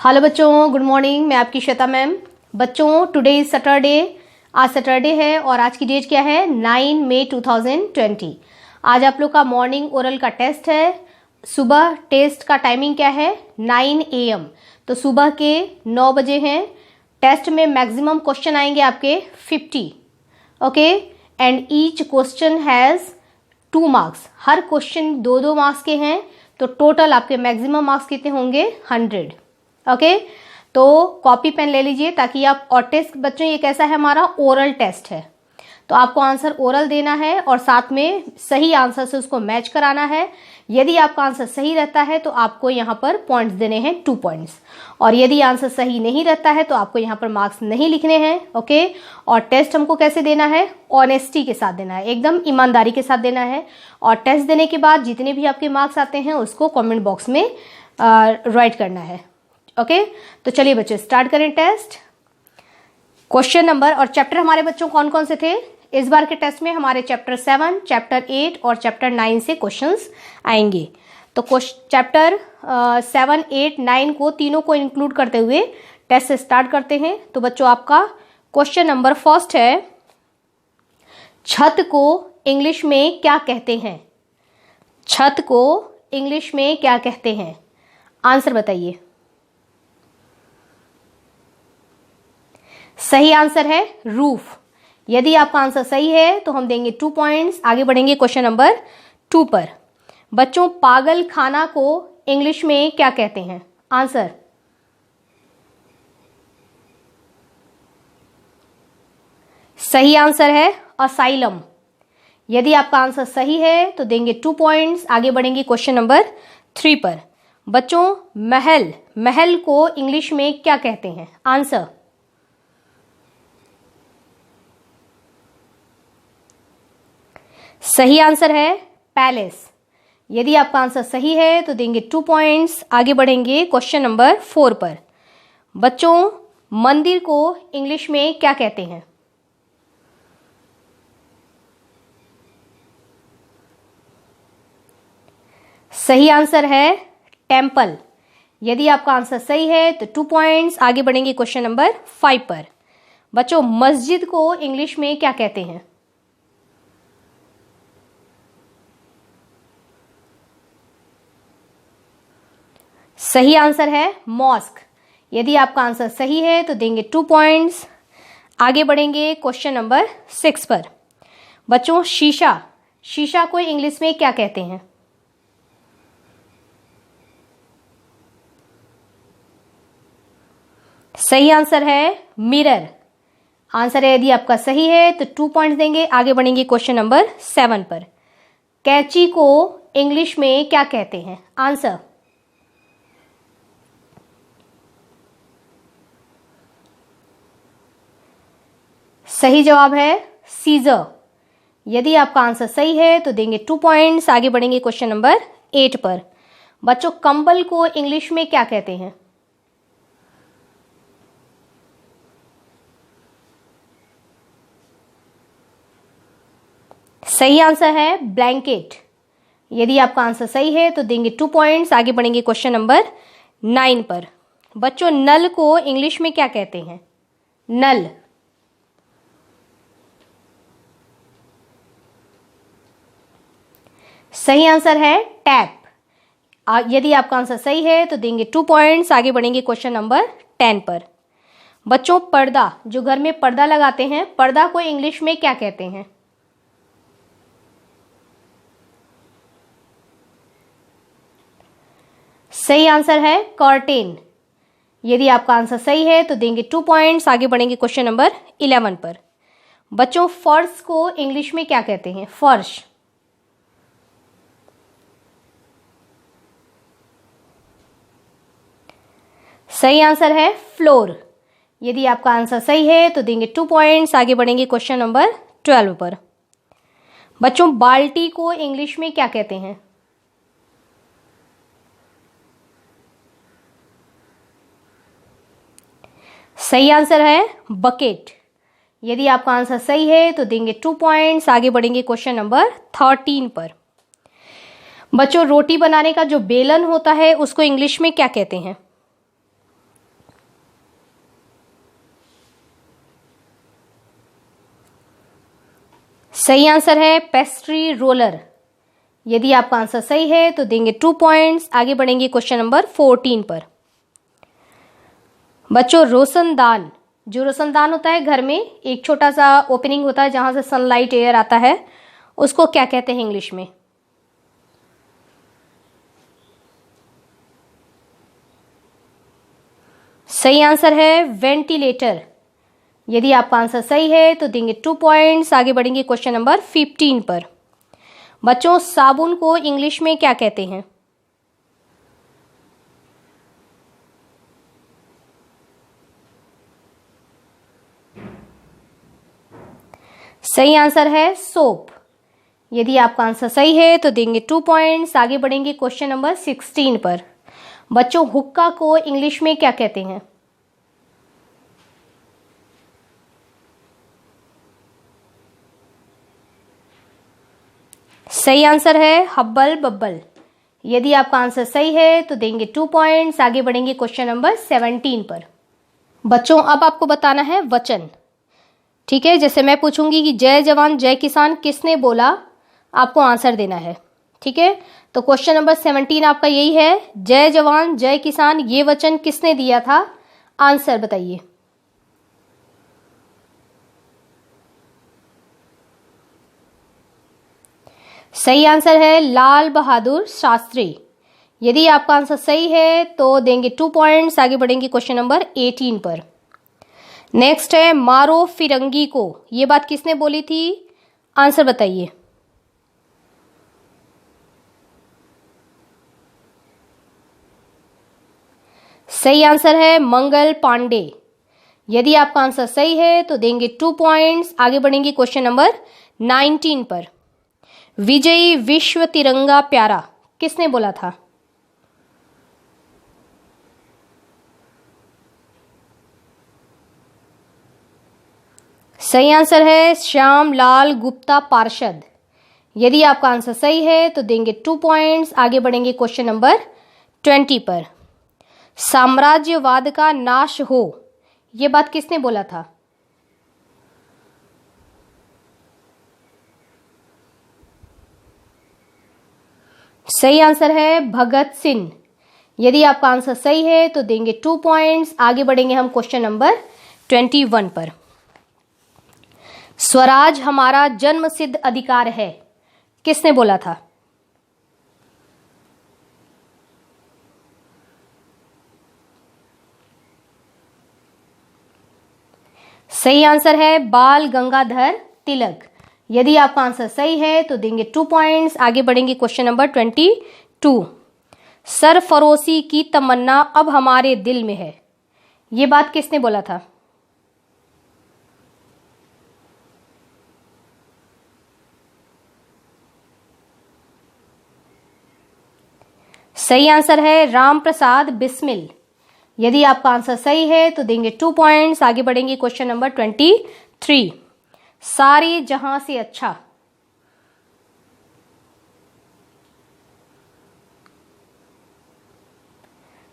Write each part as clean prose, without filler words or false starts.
Hello बच्चों, good morning. मैं आपकी श्वेता मैम। बच्चों, टुडे इज सैटरडे। आज सैटरडे है और आज की डेट क्या है? 9 मई 2020। आज आप लोग का मॉर्निंग ओरल का टेस्ट है। सुबह टेस्ट का टाइमिंग क्या है? 9 AM। तो सुबह के 9 बजे हैं। टेस्ट में मैक्सिमम क्वेश्चन आएंगे आपके 50। Okay, and each question has 2 marks. Her question 2-2 marks के हैं। तो टोटल आपके मैक्सिमम मार्क्स कितने होंगे? 100। ओके, तो कॉपी पेन ले लीजिए ताकि आप, और टेस्ट बच्चों ये कैसा है? हमारा ओरल टेस्ट है। तो आपको आंसर ओरल देना है और साथ में सही आंसर से उसको मैच कराना है। यदि आपका आंसर सही रहता है तो आपको यहाँ पर पॉइंट्स देने हैं, 2 पॉइंट्स। और यदि आंसर सही नहीं रहता है तो आपको यहाँ पर मार्क्स नहीं लिखने हैं। ओके, और टेस्ट हमको कैसे देना है? ऑनेस्टी के साथ देना है, एकदम ईमानदारी के साथ देना है। और टेस्ट देने के बाद जितने भी आपके मार्क्स आते हैं उसको कॉमेंट बॉक्स में राइट करना है। ओके, तो चलिए बच्चे स्टार्ट करें टेस्ट। क्वेश्चन नंबर और चैप्टर हमारे बच्चों कौन कौन से थे? इस बार के टेस्ट में हमारे चैप्टर 7, चैप्टर 8 और चैप्टर 9 से क्वेश्चंस आएंगे। तो चैप्टर 7, 8, 9 को तीनों को इंक्लूड करते हुए टेस्ट से स्टार्ट करते हैं। तो बच्चों, आपका क्वेश्चन नंबर फर्स्ट है, छत को इंग्लिश में क्या कहते हैं? छत को इंग्लिश में क्या कहते हैं? आंसर बताइए। सही आंसर है रूफ। यदि आपका आंसर सही है तो हम देंगे 2 पॉइंट्स। आगे बढ़ेंगे क्वेश्चन नंबर 2 पर। बच्चों, पागल खाना को इंग्लिश में क्या कहते हैं? आंसर। सही आंसर है असाइलम। यदि आपका आंसर सही है तो देंगे 2 पॉइंट्स। आगे बढ़ेंगे क्वेश्चन नंबर 3 पर। बच्चों, महल को इंग्लिश में क्या कहते हैं? आंसर। सही आंसर है पैलेस। यदि आपका आंसर सही है तो देंगे 2 पॉइंट्स। आगे बढ़ेंगे क्वेश्चन नंबर 4 पर। बच्चों, मंदिर को इंग्लिश में क्या कहते हैं? सही आंसर है टेम्पल। यदि आपका आंसर सही है तो 2 पॉइंट्स। आगे बढ़ेंगे क्वेश्चन नंबर 5 पर। बच्चों, मस्जिद को इंग्लिश में क्या कहते हैं? सही आंसर है मॉस्क। यदि आपका आंसर सही है तो देंगे 2 पॉइंट्स। आगे बढ़ेंगे क्वेश्चन नंबर 6 पर। बच्चों, शीशा को इंग्लिश में क्या कहते हैं? सही आंसर है मिरर। आंसर है यदि आपका सही है तो 2 पॉइंट्स देंगे। आगे बढ़ेंगे क्वेश्चन नंबर 7 पर। कैंची को इंग्लिश में क्या कहते हैं? आंसर। सही जवाब है सीजर। यदि आपका आंसर सही है तो देंगे 2 पॉइंट्स। आगे बढ़ेंगे क्वेश्चन नंबर 8 पर। बच्चों, कंबल को इंग्लिश में क्या कहते हैं? सही आंसर है ब्लैंकेट। यदि आपका आंसर सही है तो देंगे 2 पॉइंट्स। आगे बढ़ेंगे क्वेश्चन नंबर 9 पर। बच्चों, नल को इंग्लिश में क्या कहते हैं? नल। सही आंसर है टैप। यदि आपका आंसर सही है तो देंगे 2 पॉइंट्स। आगे बढ़ेंगे क्वेश्चन नंबर 10 पर। बच्चों, पर्दा, जो घर में पर्दा लगाते हैं, पर्दा को इंग्लिश में क्या कहते हैं? सही आंसर है कर्टेन। यदि आपका आंसर सही है तो देंगे 2 पॉइंट्स। आगे बढ़ेंगे क्वेश्चन नंबर 11 पर। बच्चों, फर्श को इंग्लिश में क्या कहते हैं? फर्श। सही आंसर है फ्लोर। यदि आपका आंसर सही है तो देंगे 2 पॉइंट्स। आगे बढ़ेंगे क्वेश्चन नंबर 12 पर। बच्चों, बाल्टी को इंग्लिश में क्या कहते हैं? सही आंसर है बकेट। यदि आपका आंसर सही है तो देंगे 2 पॉइंट्स। आगे बढ़ेंगे क्वेश्चन नंबर 13 पर। बच्चों, रोटी बनाने का जो बेलन होता है उसको इंग्लिश में क्या कहते हैं? सही आंसर है पेस्ट्री रोलर। यदि आपका आंसर सही है तो देंगे 2 पॉइंट्स। आगे बढ़ेंगे क्वेश्चन नंबर 14 पर। बच्चों, रोशनदान, जो रोशनदान होता है घर में, एक छोटा सा ओपनिंग होता है जहां से सनलाइट एयर आता है, उसको क्या कहते हैं इंग्लिश में? सही आंसर है वेंटिलेटर। यदि आपका आंसर सही है तो देंगे 2 पॉइंट्स। आगे बढ़ेंगे क्वेश्चन नंबर 15 पर। बच्चों, साबुन को इंग्लिश में क्या कहते हैं? सही आंसर है सोप। यदि आपका आंसर सही है तो देंगे 2 पॉइंट्स। आगे बढ़ेंगे क्वेश्चन नंबर 16 पर। बच्चों, हुक्का को इंग्लिश में क्या कहते हैं? सही आंसर है हब्बल बब्बल। यदि आपका आंसर सही है तो देंगे 2 पॉइंट्स। आगे बढ़ेंगे क्वेश्चन नंबर 17 पर। बच्चों, अब आपको बताना है वचन। ठीक है, जैसे मैं पूछूंगी कि जय जवान जय किसान किसने बोला, आपको आंसर देना है। ठीक है, तो क्वेश्चन नंबर 17 आपका यही है, जय जवान जय किसान ये वचन किसने दिया था? आंसर बताइए। सही आंसर है लाल बहादुर शास्त्री। यदि आपका आंसर सही है तो देंगे 2 पॉइंट्स। आगे बढ़ेंगे क्वेश्चन नंबर 18 पर। नेक्स्ट है मारो फिरंगी को, ये बात किसने बोली थी? आंसर बताइए। सही आंसर है मंगल पांडे। यदि आपका आंसर सही है तो देंगे 2 पॉइंट्स। आगे बढ़ेंगे क्वेश्चन नंबर 19 पर। विजयी विश्व तिरंगा प्यारा किसने बोला था? सही आंसर है श्याम लाल गुप्ता पार्षद। यदि आपका आंसर सही है तो देंगे 2 पॉइंट्स। आगे बढ़ेंगे क्वेश्चन नंबर 20 पर। साम्राज्यवाद का नाश हो, यह बात किसने बोला था? सही आंसर है भगत सिंह। यदि आपका आंसर सही है तो देंगे 2 पॉइंट्स। आगे बढ़ेंगे हम क्वेश्चन नंबर 21 पर। स्वराज हमारा जन्मसिद्ध अधिकार है, किसने बोला था? सही आंसर है बाल गंगाधर तिलक। यदि आपका आंसर सही है तो देंगे 2 पॉइंट्स। आगे बढ़ेंगे क्वेश्चन नंबर 22। सरफरोशी की तमन्ना अब हमारे दिल में है, ये बात किसने बोला था? सही आंसर है राम प्रसाद बिस्मिल। यदि आपका आंसर सही है तो देंगे 2 पॉइंट्स। आगे बढ़ेंगे क्वेश्चन नंबर 23। सारे जहां से अच्छा,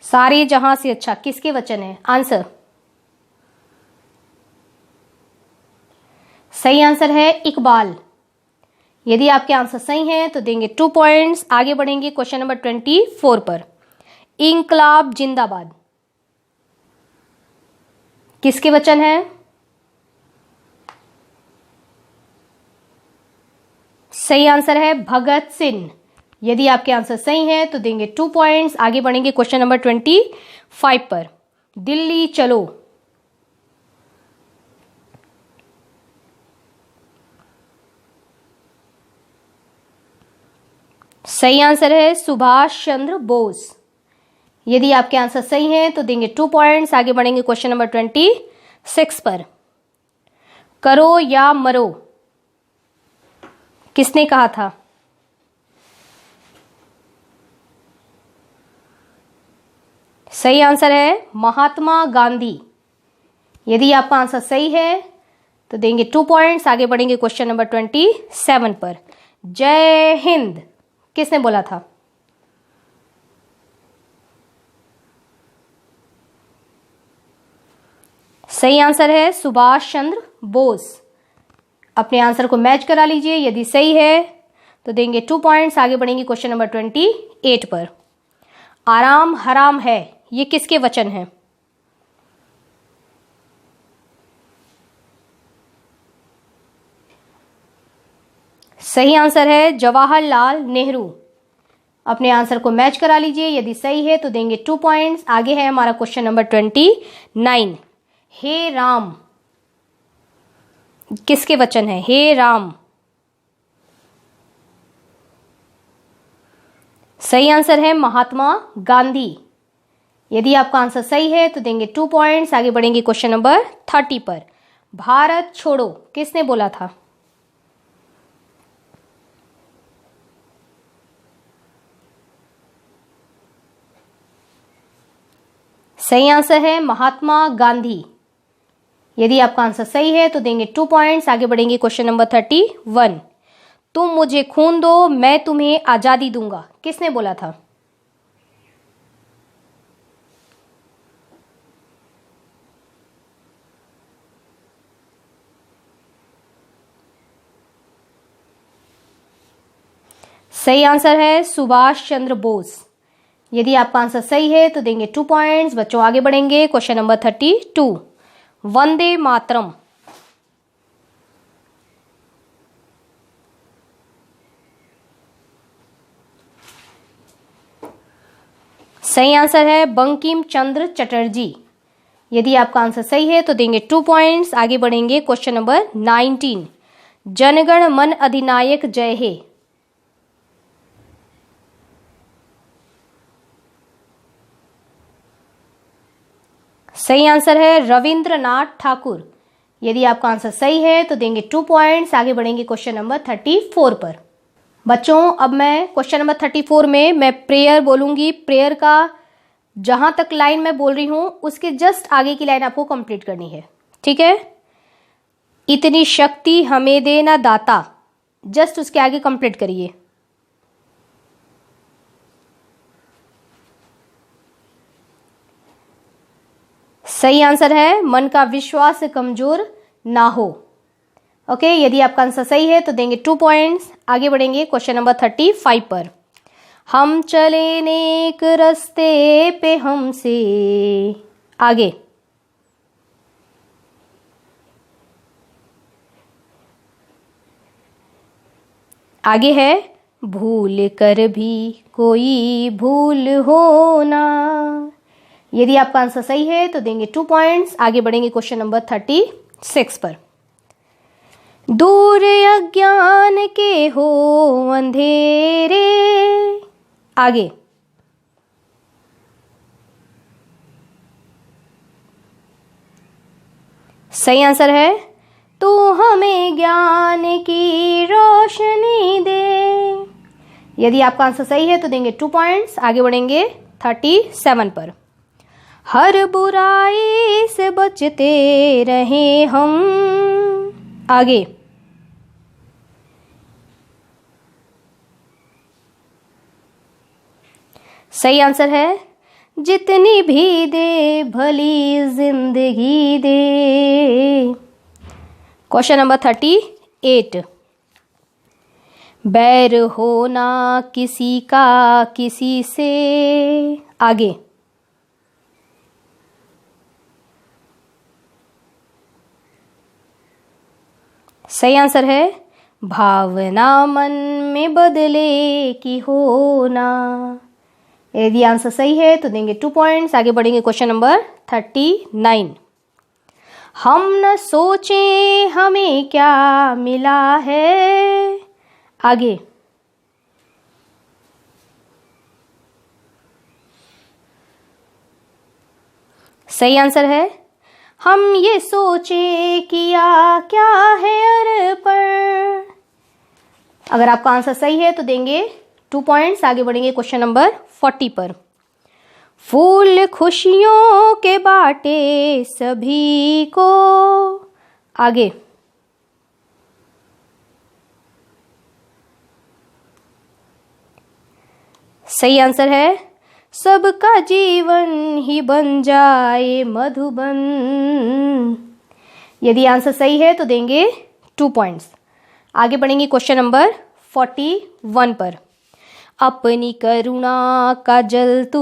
सारे जहां से अच्छा किसके वचन है? आंसर। सही आंसर है इकबाल। यदि आपके आंसर सही हैं तो देंगे 2 पॉइंट्स। आगे बढ़ेंगे क्वेश्चन नंबर 24 पर। इंकलाब जिंदाबाद किसके वचन है? सही आंसर है भगत सिंह। यदि आपके आंसर सही हैं तो देंगे 2 पॉइंट्स। आगे बढ़ेंगे क्वेश्चन नंबर 25 पर। दिल्ली चलो, सही आंसर है सुभाष चंद्र बोस। यदि आपके आंसर सही हैं तो देंगे 2 पॉइंट्स। आगे बढ़ेंगे क्वेश्चन नंबर 26 पर। करो या मरो किसने कहा था? सही आंसर है महात्मा गांधी। यदि आपका आंसर सही है तो देंगे 2 पॉइंट्स। आगे बढ़ेंगे क्वेश्चन नंबर 27 पर। जय हिंद किसने बोला था? सही आंसर है सुभाष चंद्र बोस। अपने आंसर को मैच करा लीजिए, यदि सही है तो देंगे 2 पॉइंट्स। आगे बढ़ेंगे क्वेश्चन नंबर 28 पर। आराम हराम है, ये किसके वचन हैं? सही आंसर है जवाहरलाल नेहरू। अपने आंसर को मैच करा लीजिए, यदि सही है तो देंगे 2 पॉइंट्स। आगे है हमारा क्वेश्चन नंबर 29। हे राम किसके वचन है? हे राम। सही आंसर है महात्मा गांधी। यदि आपका आंसर सही है तो देंगे 2 पॉइंट्स। आगे बढ़ेंगे क्वेश्चन नंबर 30 पर। भारत छोड़ो किसने बोला था? सही आंसर है महात्मा गांधी। यदि आपका आंसर सही है तो देंगे 2 पॉइंट्स। आगे बढ़ेंगे क्वेश्चन नंबर 31। तुम मुझे खून दो मैं तुम्हें आजादी दूंगा, किसने बोला था? सही आंसर है सुभाष चंद्र बोस। यदि आपका आंसर सही है तो देंगे 2 पॉइंट्स। बच्चों आगे बढ़ेंगे क्वेश्चन नंबर 32। वंदे मातरम। सही आंसर है बंकिम चंद्र चटर्जी। यदि आपका आंसर सही है तो देंगे 2 पॉइंट्स। आगे बढ़ेंगे क्वेश्चन नंबर 19। जनगण मन अधिनायक जय हे। सही आंसर है रविंद्रनाथ ठाकुर। यदि आपका आंसर सही है तो देंगे 2 पॉइंट्स। आगे बढ़ेंगे क्वेश्चन नंबर 34 पर। बच्चों अब मैं क्वेश्चन नंबर 34 में मैं प्रेयर बोलूंगी। प्रेयर का जहां तक लाइन मैं बोल रही हूं उसके जस्ट आगे की लाइन आपको कंप्लीट करनी है, ठीक है? इतनी शक्ति हमें देना दाता, जस्ट उसके आगे कंप्लीट करिए। सही आंसर है मन का विश्वास कमजोर ना हो। ओके, यदि आपका आंसर सही है तो देंगे 2 पॉइंट्स। आगे बढ़ेंगे क्वेश्चन नंबर 35 पर। हम चले नेक रास्ते पे हमसे आगे। आगे है भूल कर भी कोई भूल हो ना। यदि आपका आंसर सही है तो देंगे 2 पॉइंट्स। आगे बढ़ेंगे क्वेश्चन नंबर 36 पर। दूर अज्ञान के हो अंधेरे आगे। सही आंसर है तू हमें ज्ञान की रोशनी दे। यदि आपका आंसर सही है तो देंगे 2 पॉइंट्स। आगे बढ़ेंगे 37 पर। हर बुराई से बचते रहे हम आगे। सही आंसर है जितनी भी दे भली जिंदगी दे। Question number 38। बैर होना किसी का किसी से आगे। सही आंसर है भावना मन में बदले की होना। यदि आंसर सही है तो देंगे 2 पॉइंट्स। आगे बढ़ेंगे क्वेश्चन नंबर 39। हम न सोचे हमें क्या मिला है आगे। सही आंसर है हम ये सोचे किया क्या है अर्पण। अगर आपका आंसर सही है तो देंगे 2 पॉइंट्स। आगे बढ़ेंगे क्वेश्चन नंबर 40 पर। फूल खुशियों के बाटे सभी को आगे। सही आंसर है सबका जीवन ही बन जाए मधुबन। यदि आंसर सही है तो देंगे 2 पॉइंट्स। आगे बढ़ेंगे क्वेश्चन नंबर 41 पर। अपनी करुणा का जल तू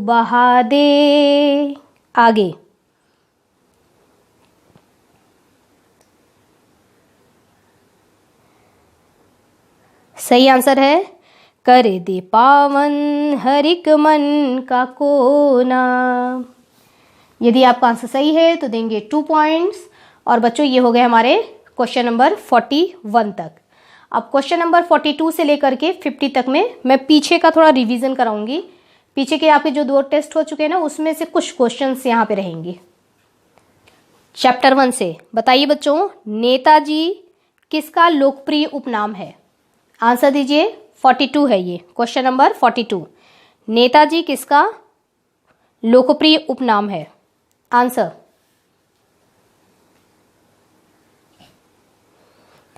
बहा दे। आगे सही आंसर है कर दे पावन हर एक मन का कोना। यदि आपका आंसर सही है तो देंगे 2 पॉइंट्स। और बच्चों ये हो गए हमारे क्वेश्चन नंबर 41 तक। अब क्वेश्चन नंबर 42 से लेकर के 50 तक में मैं पीछे का थोड़ा रिवीजन कराऊंगी। पीछे के आपके जो 2 टेस्ट हो चुके हैं ना, उसमें से कुछ क्वेश्चंस यहाँ पे रहेंगे। चैप्टर 1 से बताइए बच्चों, नेताजी किसका लोकप्रिय उपनाम है? आंसर दीजिए। 42 है ये क्वेश्चन नंबर 42। नेताजी किसका लोकप्रिय उपनाम है? आंसर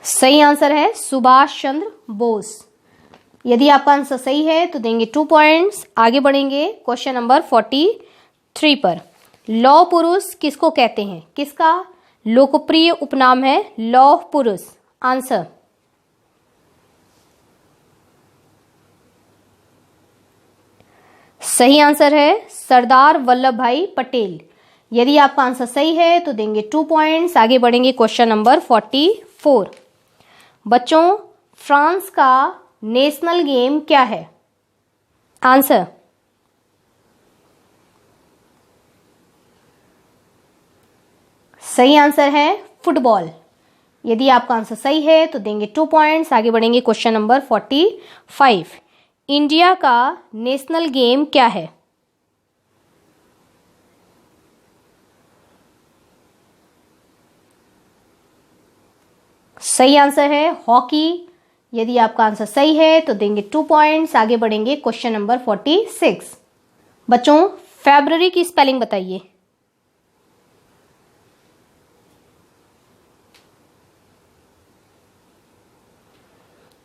सही आंसर है सुभाष चंद्र बोस। यदि आपका आंसर सही है तो देंगे 2 पॉइंट्स। आगे बढ़ेंगे क्वेश्चन नंबर 43 पर। लौह पुरुष किसको कहते हैं? किसका लोकप्रिय उपनाम है लौह पुरुष? आंसर सही आंसर है सरदार वल्लभ भाई पटेल। यदि आपका आंसर सही है तो देंगे 2 पॉइंट्स। आगे बढ़ेंगे क्वेश्चन नंबर 44। बच्चों, फ्रांस का नेशनल गेम क्या है? आंसर सही आंसर है फुटबॉल। यदि आपका आंसर सही है तो देंगे 2 पॉइंट्स। आगे बढ़ेंगे क्वेश्चन नंबर 45। इंडिया का नेशनल गेम क्या है? सही आंसर है हॉकी। यदि आपका आंसर सही है तो देंगे 2 पॉइंट्स। आगे बढ़ेंगे क्वेश्चन नंबर 46। बच्चों, फरवरी की स्पेलिंग बताइए।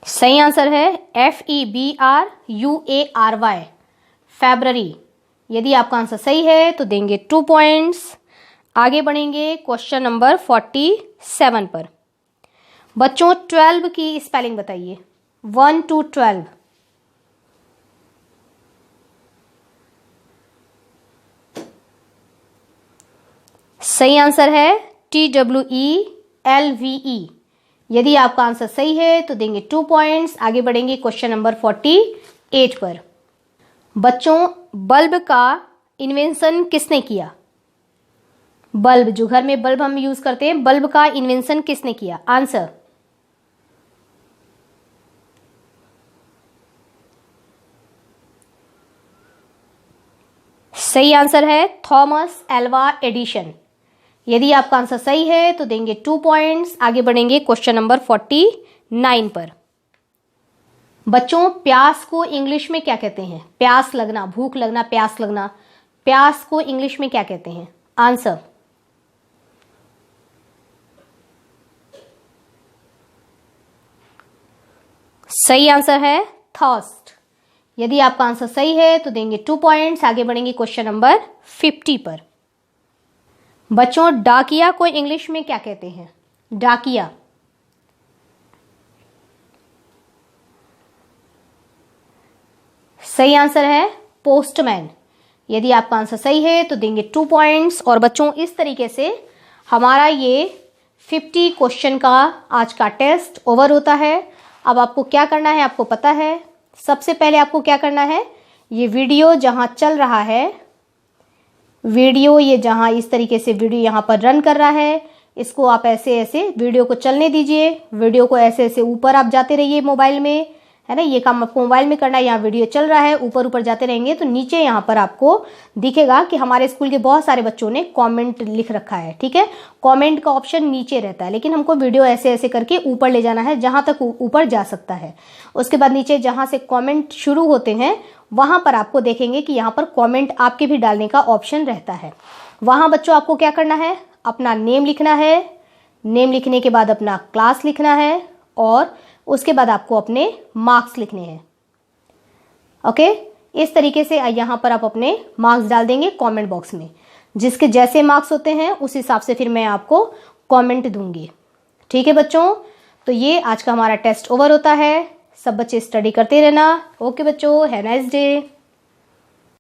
सही आंसर है FEBRUARY फरवरी। यदि आपका आंसर सही है तो देंगे 2 पॉइंट्स। आगे बढ़ेंगे क्वेश्चन नंबर 47 पर। बच्चों, 12 की स्पेलिंग बताइए। 1 to 12। सही आंसर है TWELVE। यदि आपका आंसर सही है तो देंगे 2 पॉइंट्स। आगे बढ़ेंगे क्वेश्चन नंबर 48 पर। बच्चों, बल्ब का इन्वेंशन किसने किया? बल्ब, जो घर में बल्ब हम यूज करते हैं, बल्ब का इन्वेंशन किसने किया? आंसर सही आंसर है थॉमस एल्वा एडिशन। यदि आपका आंसर सही है तो देंगे 2 पॉइंट्स। आगे बढ़ेंगे क्वेश्चन नंबर 49 पर। बच्चों, प्यास को इंग्लिश में क्या कहते हैं? प्यास लगना, भूख लगना, प्यास लगना, प्यास को इंग्लिश में क्या कहते हैं? आंसर सही आंसर है थर्स्ट। यदि आपका आंसर सही है तो देंगे 2 पॉइंट्स। आगे बढ़ेंगे क्वेश्चन नंबर 50 पर। बच्चों, डाकिया को इंग्लिश में क्या कहते हैं? डाकिया सही आंसर है पोस्टमैन। यदि आपका आंसर सही है तो देंगे 2 पॉइंट्स। और बच्चों, इस तरीके से हमारा ये 50 क्वेश्चन का आज का टेस्ट ओवर होता है। अब आपको क्या करना है आपको पता है। सबसे पहले आपको क्या करना है, ये वीडियो जहां चल रहा है, वीडियो ये जहां इस तरीके से वीडियो यहां पर रन कर रहा है, इसको आप ऐसे ऐसे वीडियो को चलने दीजिए। वीडियो को ऐसे ऐसे ऊपर आप जाते रहिए मोबाइल में, है ना। ये काम आपको मोबाइल में करना है। यहाँ वीडियो चल रहा है, ऊपर ऊपर जाते रहेंगे तो नीचे यहाँ पर आपको दिखेगा कि हमारे स्कूल के बहुत सारे बच्चों ने कमेंट लिख रखा है। ठीक है, कमेंट का ऑप्शन नीचे रहता है, लेकिन हमको वीडियो ऐसे ऐसे करके ऊपर ले जाना है जहाँ तक ऊपर जा सकता है। उसके बाद नीचे जहाँ से कॉमेंट शुरू होते हैं वहाँ पर आपको देखेंगे कि यहाँ पर कॉमेंट आपके भी डालने का ऑप्शन रहता है। वहाँ बच्चों आपको क्या करना है, अपना नेम लिखना है। नेम लिखने के बाद अपना क्लास लिखना है और उसके बाद आपको अपने मार्क्स लिखने हैं। ओके, इस तरीके से यहाँ पर आप अपने मार्क्स डाल देंगे कमेंट बॉक्स में। जिसके जैसे मार्क्स होते हैं उस हिसाब से फिर मैं आपको कमेंट दूंगी। ठीक है बच्चों, तो ये आज का हमारा टेस्ट ओवर होता है। सब बच्चे स्टडी करते रहना। ओके बच्चों, हैव नाइस डे।